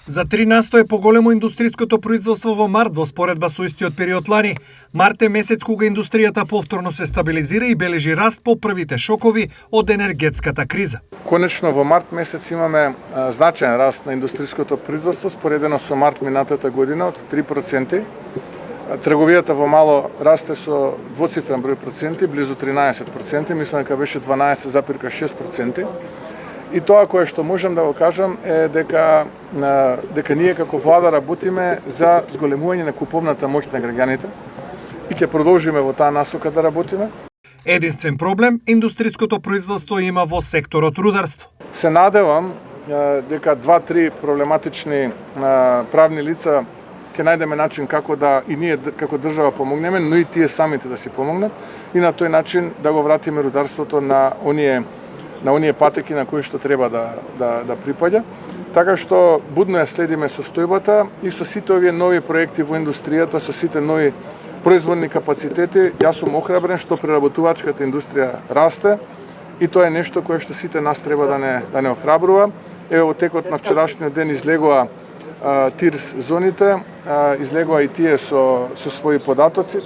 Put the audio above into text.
За 3% е поголемо индустријското производство во март во споредба со истиот период лани. Март е месец кога индустријата повторно се стабилизира и бележи раст по првите шокови од енергетската криза. Конечно во март месец имаме значаен раст на индустријското производство споредено со март минатата година од 3%. Трговијата во мало расте со двоцифрен број проценти, близу 13%, мислам дека беше 12,6%. И тоа кое што можам да го кажам е дека ние како влада работиме за зголемување на куповната моќ на граѓаните и ќе продолжиме во таа насока да работиме. Единствен проблем индустријското производство има во секторот рударство. Се надевам дека 2-3 проблематични правни лица ќе најдеме начин како да и ние како држава помогнеме, но и тие самите да си помогнат и на тој начин да го вратиме рударството на оние патеки на кои што треба да припаѓа. Така што будно ја следиме состојбата и со сите овие нови проекти во индустријата, со сите нови производни капацитети, јас сум охрабрен што преработувачката индустрија расте и тоа е нешто кое што сите нас треба да не охрабрува. Ево во текот на вчерашниот ден излегува ТИРС зоните, излегува и тие со своји податоци.